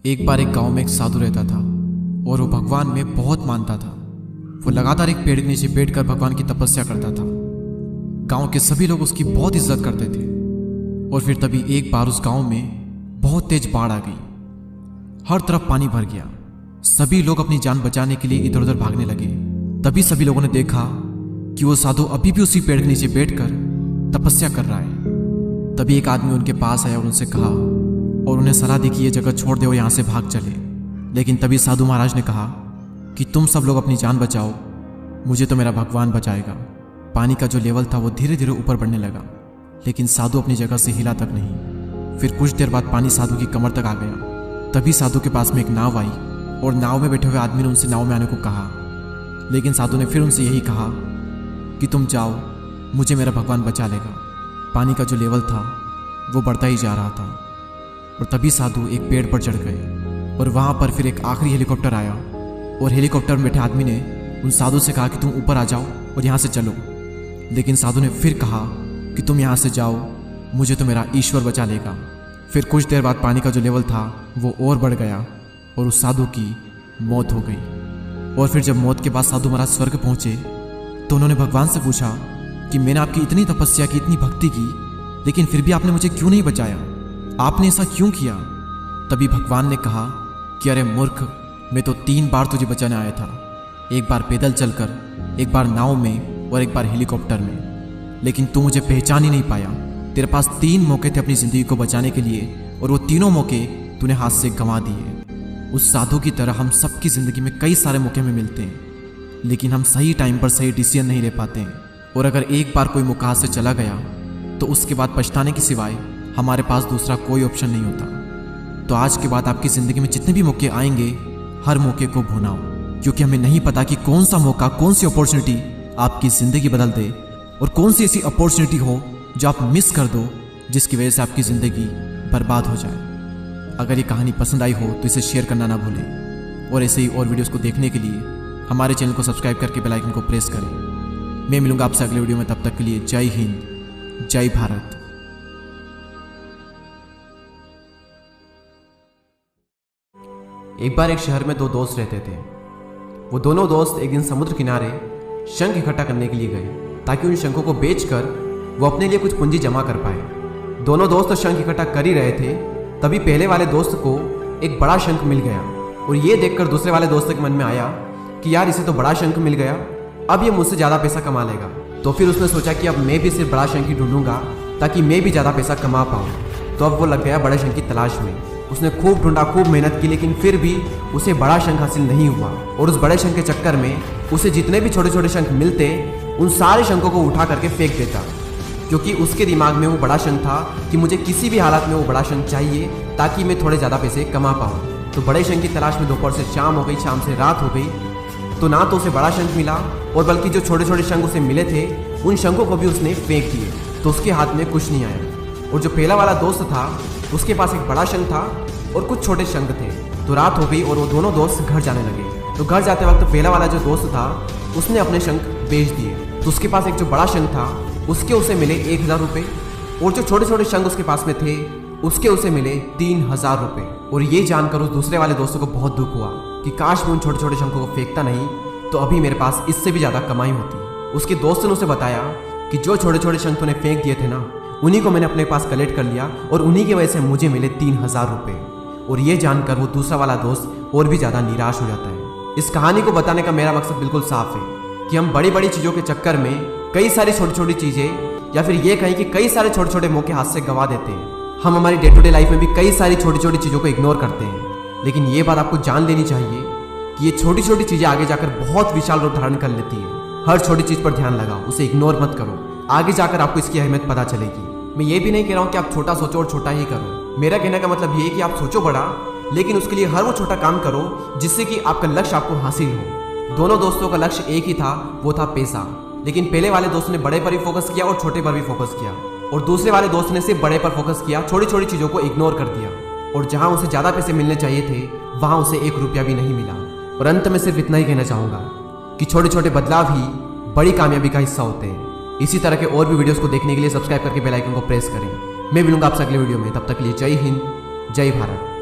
एक बार एक गांव में एक साधु रहता था और वो भगवान में बहुत मानता था। वो लगातार एक पेड़ के नीचे बैठकर भगवान की तपस्या करता था। गांव के सभी लोग उसकी बहुत इज्जत करते थे। और फिर तभी एक बार उस गांव में बहुत तेज बाढ़ आ गई। हर तरफ पानी भर गया। सभी लोग अपनी जान बचाने के लिए इधर उधर भागने लगे। तभी सभी लोगों ने देखा कि वो साधु अभी भी उसी पेड़ के नीचे बैठकर तपस्या कर रहा है। तभी एक आदमी उनके पास आया और उनसे कहा और उन्हें सलाह दी कि ये जगह छोड़ दे और यहाँ से भाग चले। लेकिन तभी साधु महाराज ने कहा कि तुम सब लोग अपनी जान बचाओ, मुझे तो मेरा भगवान बचाएगा। पानी का जो लेवल था वो धीरे धीरे ऊपर बढ़ने लगा, लेकिन साधु अपनी जगह से हिला तक नहीं। फिर कुछ देर बाद पानी साधु की कमर तक आ गया। तभी साधु के पास में एक नाव आई और नाव में बैठे हुए आदमी ने उनसे नाव में आने को कहा। लेकिन साधु ने फिर उनसे यही कहा कि तुम जाओ, मुझे मेरा भगवान बचा लेगा। पानी का जो लेवल था वो बढ़ता ही जा रहा था। और तभी साधु एक पेड़ पर चढ़ गए और वहाँ पर फिर एक आखिरी हेलीकॉप्टर आया और हेलीकॉप्टर में बैठे आदमी ने उन साधु से कहा कि तुम ऊपर आ जाओ और यहाँ से चलो। लेकिन साधु ने फिर कहा कि तुम यहाँ से जाओ, मुझे तो मेरा ईश्वर बचा लेगा। फिर कुछ देर बाद पानी का जो लेवल था वो और बढ़ गया और उस साधु की मौत हो गई। और फिर जब मौत के बाद साधु महाराज स्वर्ग पहुंचे तो उन्होंने भगवान से पूछा कि मैंने आपकी इतनी तपस्या की, इतनी भक्ति की, लेकिन फिर भी आपने मुझे क्यों नहीं बचाया? आपने ऐसा क्यों किया? तभी भगवान ने कहा कि अरे मूर्ख, मैं तो 3 बार तुझे बचाने आया था। एक बार पैदल चलकर, एक बार नाव में और एक बार हेलीकॉप्टर में। लेकिन तू मुझे पहचान ही नहीं पाया। तेरे पास 3 मौके थे अपनी जिंदगी को बचाने के लिए और वो तीनों मौके तूने हाथ से गंवा दिए। उस साधु की तरह हम सबकी जिंदगी में कई सारे मौके में मिलते हैं, लेकिन हम सही टाइम पर सही डिसीजन नहीं ले पाते हैं। और अगर एक बार कोई मौका हाथ से चला गया तो उसके बाद पछताने के सिवाय हमारे पास दूसरा कोई ऑप्शन नहीं होता। तो आज के बाद आपकी ज़िंदगी में जितने भी मौके आएंगे, हर मौके को भुनाओ, क्योंकि हमें नहीं पता कि कौन सा मौका, कौन सी अपॉर्चुनिटी आपकी ज़िंदगी बदल दे और कौन सी ऐसी अपॉर्चुनिटी हो जो आप मिस कर दो, जिसकी वजह से आपकी ज़िंदगी बर्बाद हो जाए। अगर ये कहानी पसंद आई हो तो इसे शेयर करना ना भूलें और ऐसे ही और वीडियोज़ को देखने के लिए हमारे चैनल को सब्सक्राइब करके बेल आइकन को प्रेस करें। मैं मिलूंगा आपसे अगले वीडियो में। तब तक के लिए जय हिंद, जय भारत। एक बार एक शहर में 2 दोस्त रहते थे। वो दोनों दोस्त एक दिन समुद्र किनारे शंख इकट्ठा करने के लिए गए ताकि उन शंखों को बेचकर वो अपने लिए कुछ पूंजी जमा कर पाए। दोनों दोस्त शंख इकट्ठा कर ही रहे थे, तभी पहले वाले दोस्त को एक बड़ा शंख मिल गया। और ये देखकर दूसरे वाले दोस्त के मन में आया कि यार, इसे तो बड़ा शंख मिल गया, अब ये मुझसे ज़्यादा पैसा कमा लेगा। तो फिर उसने सोचा कि अब मैं भी सिर्फ बड़ा शंख ही ढूंढूंगा ताकि मैं भी ज़्यादा पैसा कमा पाऊँ। तो अब वो लग गया बड़े शंख की तलाश में। उसने खूब ढूंढा, खूब मेहनत की, लेकिन फिर भी उसे बड़ा शंख हासिल नहीं हुआ। और उस बड़े शंख के चक्कर में उसे जितने भी छोटे छोटे शंख मिलते, उन सारे शंखों को उठा करके फेंक देता, क्योंकि उसके दिमाग में वो बड़ा शंख था कि मुझे किसी भी हालत में वो बड़ा शंख चाहिए ताकि मैं थोड़े ज़्यादा पैसे कमा पाऊँ। तो बड़े शंख की तलाश में दोपहर से शाम हो गई, शाम से रात हो गई, तो ना तो उसे बड़ा शंख मिला और बल्कि जो छोटे छोटे शंख उसे मिले थे उन शंखों को भी उसने फेंक दिए। तो उसके हाथ में कुछ नहीं आया। और जो पहला वाला दोस्त था उसके पास एक बड़ा शंख था और कुछ छोटे शंख थे। तो रात हो गई और वो दोनों दोस्त घर जाने लगे। तो घर जाते वक्त पहला वाला जो दोस्त था उसने अपने शंख बेच दिए। तो उसके पास एक जो बड़ा शंख था उसके उसे मिले 1000 रुपये और जो छोटे छोटे शंख उसके पास में थे उसके उसे मिले 3000 रुपये। और ये जानकर उस दूसरे वाले दोस्तों को बहुत दुख हुआ कि काश मैं उन छोटे छोटे शंखों को फेंकता नहीं तो अभी मेरे पास इससे भी ज़्यादा कमाई होती। उसके दोस्त ने उसे बताया कि जो छोटे छोटे शंख तूने फेंक दिए थे ना, उन्हीं को मैंने अपने पास कलेक्ट कर लिया और उन्हीं की वजह से मुझे मिले 3000 रुपये। और ये जानकर वो दूसरा वाला दोस्त और भी ज़्यादा निराश हो जाता है। इस कहानी को बताने का मेरा मकसद बिल्कुल साफ है कि हम बड़ी बड़ी चीज़ों के चक्कर में कई सारी छोटी छोटी चीज़ें, या फिर ये कहीं कि कई सारे छोटे छोटे मौके हाथ से गंवा देते हैं। हम हमारी डे टू डे लाइफ में भी कई सारी छोटी छोटी चीज़ों को इग्नोर करते हैं। लेकिन ये बात आपको जान लेनी चाहिए कि ये छोटी छोटी चीज़ें आगे जाकर बहुत विशाल रूप धारण कर लेती है। हर छोटी चीज़ पर ध्यान लगाओ, उसे इग्नोर मत करो, आगे जाकर आपको इसकी अहमियत पता चलेगी। मैं ये भी नहीं कह रहा हूँ कि आप छोटा सोचो और छोटा ही करो। मेरा कहने का मतलब ये है कि आप सोचो बड़ा, लेकिन उसके लिए हर वो छोटा काम करो जिससे कि आपका लक्ष्य आपको हासिल हो। दोनों दोस्तों का लक्ष्य एक ही था, वो था पैसा। लेकिन पहले वाले दोस्त ने बड़े पर भी फोकस किया और छोटे पर भी फोकस किया, और दूसरे वाले दोस्त ने सिर्फ बड़े पर फोकस किया, छोटी छोटी चीज़ों को इग्नोर कर दिया। और जहाँ उसे ज़्यादा पैसे मिलने चाहिए थे वहाँ उसे 1 रुपया भी नहीं मिला। और अंत में सिर्फ इतना ही कहना चाहूँगा कि छोटे छोटे बदलाव ही बड़ी कामयाबी का हिस्सा होते हैं। इसी तरह के और भी वीडियोस को देखने के लिए सब्सक्राइब करके बेल आइकन को प्रेस करें। मैं मिलूंगा आपसे अगले वीडियो में। तब तक के लिए जय हिंद, जय भारत।